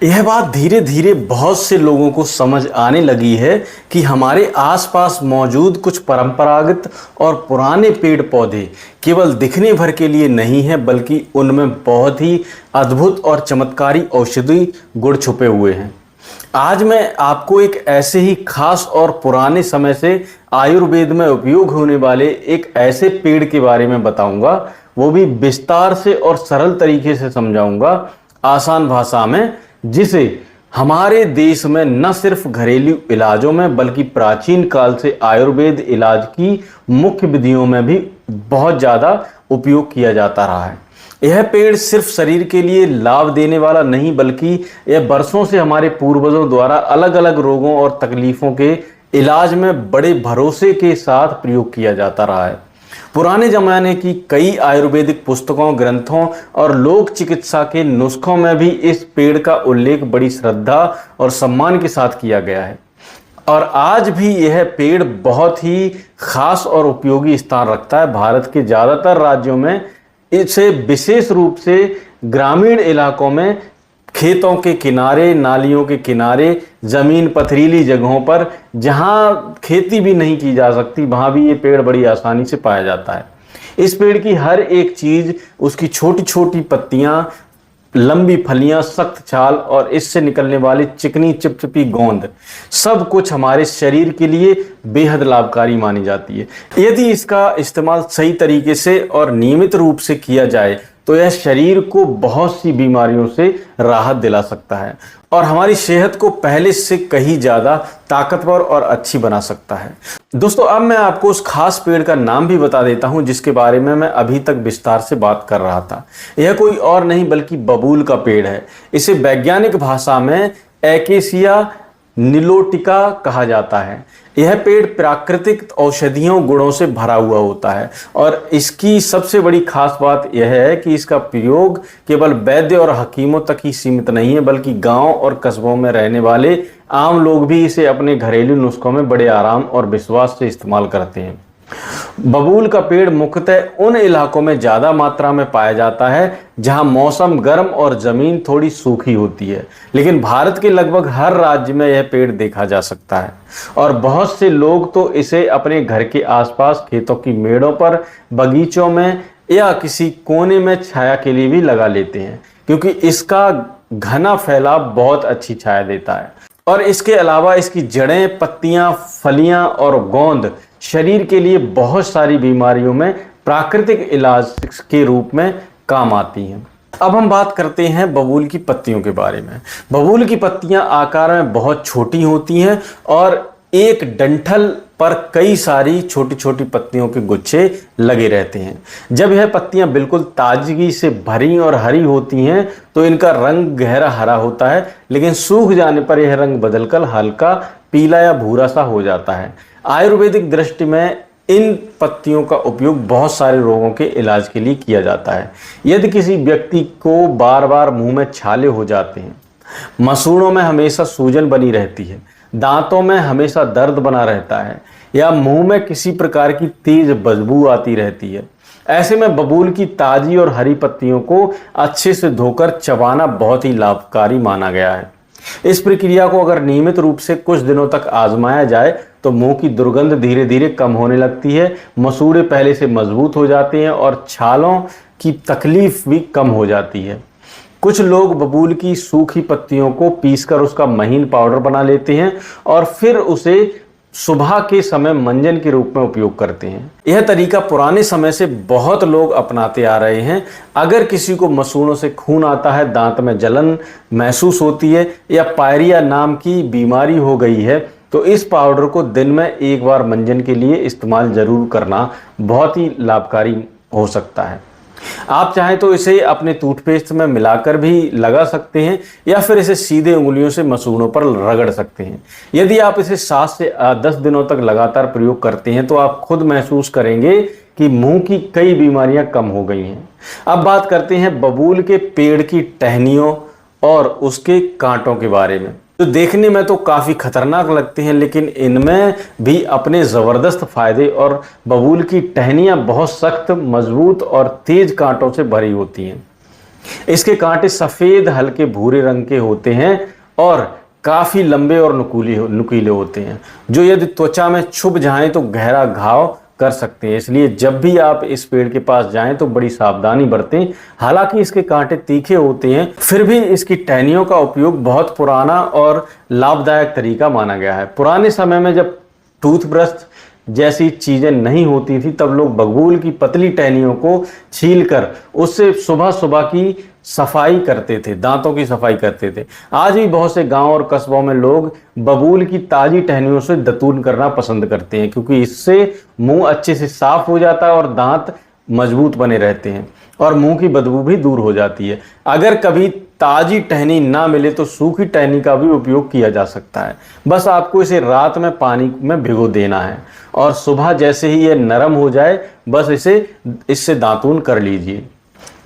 यह बात धीरे धीरे बहुत से लोगों को समझ आने लगी है कि हमारे आसपास मौजूद कुछ परंपरागत और पुराने पेड़ पौधे केवल दिखने भर के लिए नहीं हैं, बल्कि उनमें बहुत ही अद्भुत और चमत्कारी औषधि गुण छुपे हुए हैं। आज मैं आपको एक ऐसे ही खास और पुराने समय से आयुर्वेद में उपयोग होने वाले एक ऐसे पेड़ के बारे में बताऊंगा, वो भी विस्तार से और सरल तरीके से समझाऊंगा, आसान भाषा में, जिसे हमारे देश में न सिर्फ घरेलू इलाजों में बल्कि प्राचीन काल से आयुर्वेद इलाज की मुख्य विधियों में भी बहुत ज़्यादा उपयोग किया जाता रहा है। यह पेड़ सिर्फ शरीर के लिए लाभ देने वाला नहीं, बल्कि यह बरसों से हमारे पूर्वजों द्वारा अलग अलग रोगों और तकलीफों के इलाज में बड़े भरोसे के साथ प्रयोग किया जाता रहा है। पुराने जमाने की कई आयुर्वेदिक पुस्तकों, ग्रंथों और लोक चिकित्सा के नुस्खों में भी इस पेड़ का उल्लेख बड़ी श्रद्धा और सम्मान के साथ किया गया है। और आज भी यह पेड़ बहुत ही खास और उपयोगी स्थान रखता है। भारत के ज़्यादातर राज्यों में इसे विशेष रूप से ग्रामीण इलाकों में, खेतों के किनारे, नालियों के किनारे, ज़मीन पथरीली जगहों पर जहाँ खेती भी नहीं की जा सकती, वहाँ भी ये पेड़ बड़ी आसानी से पाया जाता है। इस पेड़ की हर एक चीज़, उसकी छोटी छोटी पत्तियाँ, लंबी फलियाँ, सख्त छाल और इससे निकलने वाली चिकनी चिपचिपी गोंद, सब कुछ हमारे शरीर के लिए बेहद लाभकारी मानी जाती है। यदि इसका इस्तेमाल सही तरीके से और नियमित रूप से किया जाए तो यह शरीर को बहुत सी बीमारियों से राहत दिला सकता है और हमारी सेहत को पहले से कहीं ज़्यादा ताकतवर और अच्छी बना सकता है। दोस्तों, अब मैं आपको उस खास पेड़ का नाम भी बता देता हूं जिसके बारे में मैं अभी तक विस्तार से बात कर रहा था। यह कोई और नहीं बल्कि बबूल का पेड़ है। इसे वैज्ञानिक भाषा में एकेसिया निलोटिका कहा जाता है। यह पेड़ प्राकृतिक औषधियों गुणों से भरा हुआ होता है और इसकी सबसे बड़ी खास बात यह है कि इसका प्रयोग केवल वैद्य और हकीमों तक ही सीमित नहीं है, बल्कि गांव और कस्बों में रहने वाले आम लोग भी इसे अपने घरेलू नुस्खों में बड़े आराम और विश्वास से इस्तेमाल करते हैं। बबूल का पेड़ मुख्यतः उन इलाकों में ज़्यादा मात्रा में पाया जाता है जहां मौसम गर्म और ज़मीन थोड़ी सूखी होती है, लेकिन भारत के लगभग हर राज्य में यह पेड़ देखा जा सकता है और बहुत से लोग तो इसे अपने घर के आसपास, खेतों की मेड़ों पर, बगीचों में या किसी कोने में छाया के लिए भी लगा लेते हैं, क्योंकि इसका घना फैलाव बहुत अच्छी छाया देता है। और इसके अलावा इसकी जड़ें, पत्तियां, फलियां और गोंद शरीर के लिए बहुत सारी बीमारियों में प्राकृतिक इलाज के रूप में काम आती हैं। अब हम बात करते हैं बबूल की पत्तियों के बारे में। बबूल की पत्तियां आकार में बहुत छोटी होती हैं और एक डंठल पर कई सारी छोटी छोटी पत्तियों के गुच्छे लगे रहते हैं। जब यह पत्तियां बिल्कुल ताजगी से भरी और हरी होती हैं तो इनका रंग गहरा हरा होता है, लेकिन सूख जाने पर यह रंग बदलकर हल्का पीला या भूरा सा हो जाता है। आयुर्वेदिक दृष्टि में इन पत्तियों का उपयोग बहुत सारे रोगों के इलाज के लिए किया जाता है। यदि किसी व्यक्ति को बार बार मुंह में छाले हो जाते हैं, मसूड़ों में हमेशा सूजन बनी रहती है, दांतों में हमेशा दर्द बना रहता है या मुंह में किसी प्रकार की तेज बदबू आती रहती है, ऐसे में बबूल की ताजी और हरी पत्तियों को अच्छे से धोकर चबाना बहुत ही लाभकारी माना गया है। इस प्रक्रिया को अगर नियमित रूप से कुछ दिनों तक आजमाया जाए तो मुंह की दुर्गंध धीरे धीरे कम होने लगती है, मसूड़े पहले से मजबूत हो जाते हैं और छालों की तकलीफ भी कम हो जाती है। कुछ लोग बबूल की सूखी पत्तियों को पीसकर उसका महीन पाउडर बना लेते हैं और फिर उसे सुबह के समय मंजन के रूप में उपयोग करते हैं। यह तरीका पुराने समय से बहुत लोग अपनाते आ रहे हैं। अगर किसी को मसूड़ों से खून आता है, दांत में जलन महसूस होती है या पायरिया नाम की बीमारी हो गई है, तो इस पाउडर को दिन में एक बार मंजन के लिए इस्तेमाल जरूर करना बहुत ही लाभकारी हो सकता है। आप चाहें तो इसे अपने टूथपेस्ट में मिलाकर भी लगा सकते हैं या फिर इसे सीधे उंगलियों से मसूड़ों पर रगड़ सकते हैं। यदि आप इसे 7 से 10 दिनों तक लगातार प्रयोग करते हैं तो आप खुद महसूस करेंगे कि मुंह की कई बीमारियां कम हो गई हैं। अब बात करते हैं बबूल के पेड़ की टहनियों और उसके कांटों के बारे में। तो देखने में तो काफ़ी खतरनाक लगते हैं, लेकिन इनमें भी अपने ज़बरदस्त फ़ायदे और बबूल की टहनियाँ बहुत सख्त, मजबूत और तेज़ कांटों से भरी होती हैं। इसके कांटे सफ़ेद हल्के भूरे रंग के होते हैं और काफ़ी लंबे और नुकीले होते हैं, जो यदि त्वचा में छुप जाएं तो गहरा घाव कर सकते हैं। इसलिए जब भी आप इस पेड़ के पास जाएं तो बड़ी सावधानी बरतें। हालांकि इसके कांटे तीखे होते हैं, फिर भी इसकी टहनियों का उपयोग बहुत पुराना और लाभदायक तरीका माना गया है। पुराने समय में जब टूथब्रश जैसी चीज़ें नहीं होती थी, तब लोग बबूल की पतली टहनियों को छीलकर उससे सुबह सुबह की सफाई करते थे, दांतों की सफाई करते थे। आज भी बहुत से गांव और कस्बों में लोग बबूल की ताज़ी टहनियों से दातून करना पसंद करते हैं, क्योंकि इससे मुंह अच्छे से साफ हो जाता है और दांत मजबूत बने रहते हैं और मुंह की बदबू भी दूर हो जाती है। अगर कभी ताज़ी टहनी ना मिले तो सूखी टहनी का भी उपयोग किया जा सकता है। बस आपको इसे रात में पानी में भिगो देना है और सुबह जैसे ही यह नरम हो जाए बस इससे दातून कर लीजिए।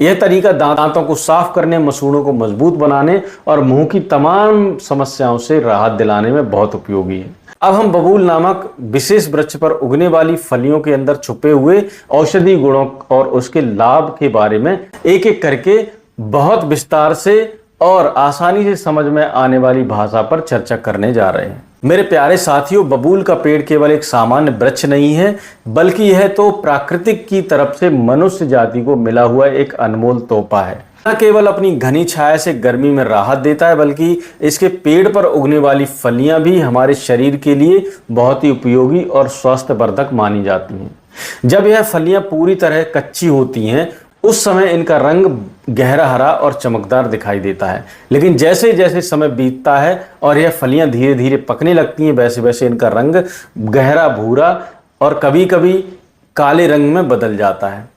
यह तरीका दांतों को साफ करने, मसूड़ों को मजबूत बनाने और मुंह की तमाम समस्याओं से राहत दिलाने में बहुत उपयोगी है। अब हम बबूल नामक विशेष वृक्ष पर उगने वाली फलियों के अंदर छुपे हुए औषधि गुणों और उसके लाभ के बारे में एक एक करके बहुत विस्तार से और आसानी से समझ में आने वाली भाषा पर चर्चा करने जा रहे हैं। मेरे प्यारे साथियों, बबूल का पेड़ केवल एक सामान्य वृक्ष नहीं है, बल्कि यह तो प्राकृतिक की तरफ से मनुष्य जाति को मिला हुआ एक अनमोल तोहफा है। न केवल अपनी घनी छाया से गर्मी में राहत देता है, बल्कि इसके पेड़ पर उगने वाली फलियां भी हमारे शरीर के लिए बहुत ही उपयोगी और स्वास्थ्यवर्धक मानी जाती हैं। जब यह फलियां पूरी तरह कच्ची होती हैं, उस समय इनका रंग गहरा हरा और चमकदार दिखाई देता है, लेकिन जैसे जैसे समय बीतता है और यह फलियां धीरे धीरे पकने लगती हैं, वैसे वैसे इनका रंग गहरा भूरा और कभी कभी काले रंग में बदल जाता है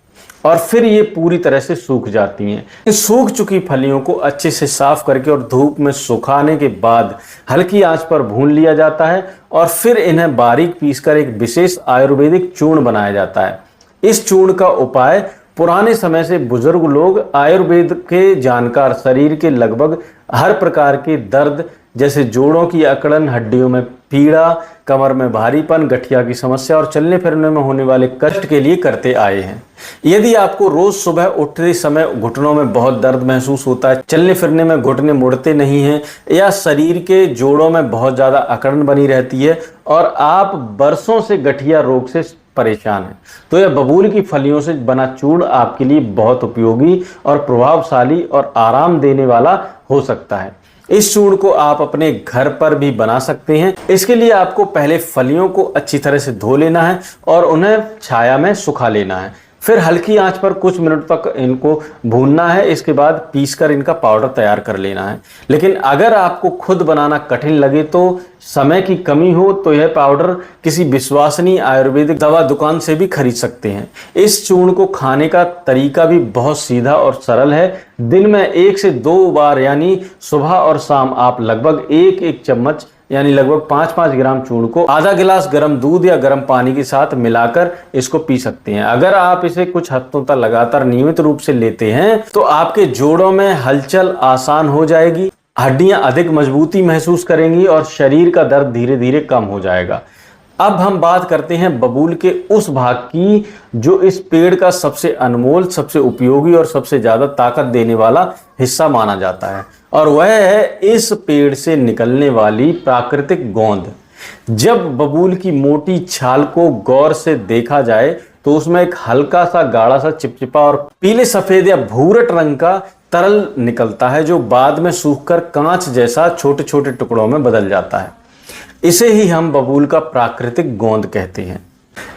और फिर ये पूरी तरह से सूख जाती हैं। इन सूख चुकी फलियों को अच्छे से साफ करके और धूप में सुखाने के बाद हल्की आंच पर भून लिया जाता है और फिर इन्हें बारीक पीसकर एक विशेष आयुर्वेदिक चूर्ण बनाया जाता है। इस चूर्ण का उपाय पुराने समय से बुजुर्ग लोग, आयुर्वेद के जानकार, शरीर के लगभग हर प्रकार के दर्द जैसे जोड़ों की अकड़न, हड्डियों में पीड़ा, कमर में भारीपन, गठिया की समस्या और चलने फिरने में होने वाले कष्ट के लिए करते आए हैं। यदि आपको रोज सुबह उठते समय घुटनों में बहुत दर्द महसूस होता है, चलने फिरने में घुटने मुड़ते नहीं हैं या शरीर के जोड़ों में बहुत ज़्यादा अकड़न बनी रहती है और आप बरसों से गठिया रोग से परेशान है, तो यह बबूल की फलियों से बना चूर्ण आपके लिए बहुत उपयोगी और प्रभावशाली और आराम देने वाला हो सकता है। इस चूर्ण को आप अपने घर पर भी बना सकते हैं। इसके लिए आपको पहले फलियों को अच्छी तरह से धो लेना है और उन्हें छाया में सुखा लेना है। फिर हल्की आंच पर कुछ मिनट तक इनको भूनना है। इसके बाद पीसकर इनका पाउडर तैयार कर लेना है। लेकिन अगर आपको खुद बनाना कठिन लगे, तो समय की कमी हो, तो यह पाउडर किसी विश्वसनीय आयुर्वेदिक दवा दुकान से भी खरीद सकते हैं। इस चूर्ण को खाने का तरीका भी बहुत सीधा और सरल है। दिन में 1 से 2 बार यानी सुबह और शाम आप लगभग 1-1 चम्मच यानी लगभग 5-5 ग्राम चूर्ण को आधा गिलास गर्म दूध या गर्म पानी के साथ मिलाकर इसको पी सकते हैं। अगर आप इसे कुछ हफ्तों तक लगातार नियमित रूप से लेते हैं तो आपके जोड़ों में हलचल आसान हो जाएगी, हड्डियां अधिक मजबूती महसूस करेंगी और शरीर का दर्द धीरे धीरे कम हो जाएगा। अब हम बात करते हैं बबूल के उस भाग की जो इस पेड़ का सबसे अनमोल, सबसे उपयोगी और सबसे ज्यादा ताकत देने वाला हिस्सा माना जाता है, और वह है इस पेड़ से निकलने वाली प्राकृतिक गोंद। जब बबूल की मोटी छाल को गौर से देखा जाए तो उसमें एक हल्का सा गाढ़ा सा चिपचिपा और पीले सफेद या भूरट रंग का तरल निकलता है, जो बाद में सूखकर कांच जैसा छोटे छोटे टुकड़ों में बदल जाता है। इसे ही हम बबूल का प्राकृतिक गोंद कहते हैं।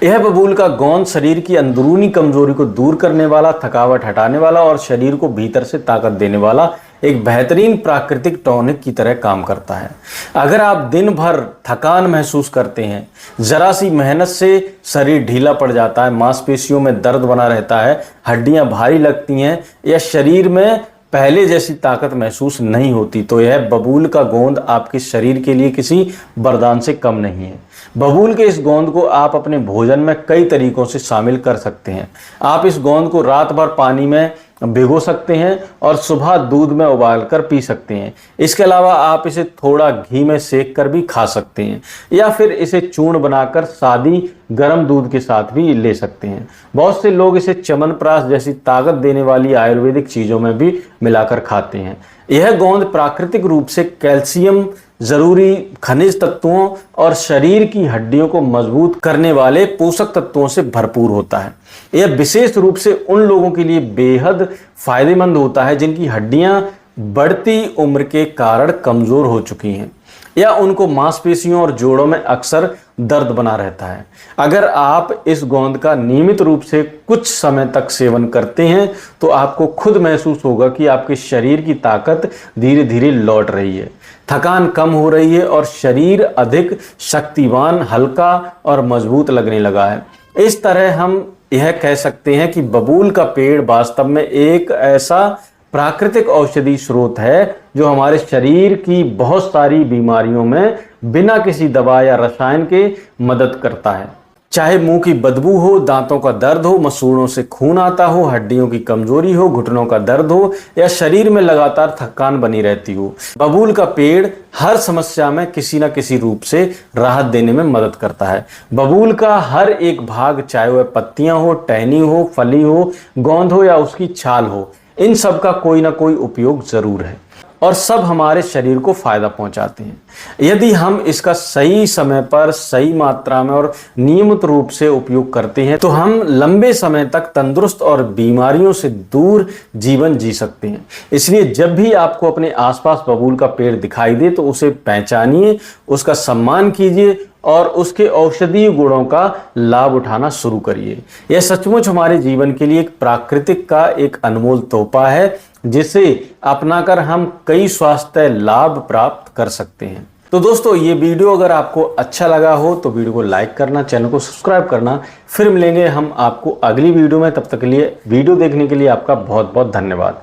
यह बबूल का गोंद शरीर की अंदरूनी कमजोरी को दूर करने वाला, थकावट हटाने वाला और शरीर को भीतर से ताकत देने वाला एक बेहतरीन प्राकृतिक टॉनिक की तरह काम करता है। अगर आप दिन भर थकान महसूस करते हैं, जरा सी मेहनत से शरीर ढीला पड़ जाता है, मांसपेशियों में दर्द बना रहता है, हड्डियां भारी लगती हैं या शरीर में पहले जैसी ताकत महसूस नहीं होती, तो यह बबूल का गोंद आपके शरीर के लिए किसी वरदान से कम नहीं है। बबूल के इस गोंद को आप अपने भोजन में कई तरीकों से शामिल कर सकते हैं। आप इस गोंद को रात भर पानी में भिगो सकते हैं और सुबह दूध में उबालकर पी सकते हैं। इसके अलावा आप इसे थोड़ा घी में सेक कर भी खा सकते हैं या फिर इसे चूर्ण बनाकर सादी गर्म दूध के साथ भी जैसे ले सकते हैं। बहुत से लोग इसे च्यवनप्राश जैसी ताकत देने वाली आयुर्वेदिक चीज़ों में भी मिलाकर खाते हैं। यह गोंद प्राकृतिक रूप से कैल्शियम, जरूरी खनिज तत्वों और शरीर की हड्डियों को मजबूत करने वाले पोषक तत्वों से भरपूर होता है। यह विशेष रूप से उन लोगों के लिए बेहद फायदेमंद होता है जिनकी हड्डियां बढ़ती उम्र के कारण कमजोर हो चुकी हैं या उनको मांसपेशियों और जोड़ों में अक्सर दर्द बना रहता है। अगर आप इस गोंद का नियमित रूप से कुछ समय तक सेवन करते हैं तो आपको खुद महसूस होगा कि आपके शरीर की ताकत धीरे धीरे लौट रही है, थकान कम हो रही है और शरीर अधिक शक्तिवान, हल्का और मजबूत लगने लगा है। इस तरह हम यह कह सकते हैं कि बबूल का पेड़ वास्तव में एक ऐसा प्राकृतिक औषधि स्रोत है जो हमारे शरीर की बहुत सारी बीमारियों में बिना किसी दवा या रसायन के मदद करता है। चाहे मुंह की बदबू हो, दांतों का दर्द हो, मसूड़ों से खून आता हो, हड्डियों की कमजोरी हो, घुटनों का दर्द हो या शरीर में लगातार थकान बनी रहती हो, बबूल का पेड़ हर समस्या में किसी न किसी रूप से राहत देने में मदद करता है। बबूल का हर एक भाग, चाहे वह पत्तियां हो, टहनी हो, फली हो, गोंद हो या उसकी छाल हो, इन सब का कोई ना कोई उपयोग जरूर है और सब हमारे शरीर को फायदा पहुंचाते हैं। यदि हम इसका सही समय पर, सही मात्रा में और नियमित रूप से उपयोग करते हैं तो हम लंबे समय तक तंदुरुस्त और बीमारियों से दूर जीवन जी सकते हैं। इसलिए जब भी आपको अपने आसपास बबूल का पेड़ दिखाई दे तो उसे पहचानिए, उसका सम्मान कीजिए और उसके औषधीय गुणों का लाभ उठाना शुरू करिए। यह सचमुच हमारे जीवन के लिए एक प्राकृतिक का एक अनमोल तोहफा है जिसे अपनाकर हम कई स्वास्थ्य लाभ प्राप्त कर सकते हैं। तो दोस्तों, ये वीडियो अगर आपको अच्छा लगा हो तो वीडियो को लाइक करना, चैनल को सब्सक्राइब करना। फिर मिलेंगे हम आपको अगली वीडियो में, तब तक के लिए वीडियो देखने के लिए आपका बहुत बहुत धन्यवाद।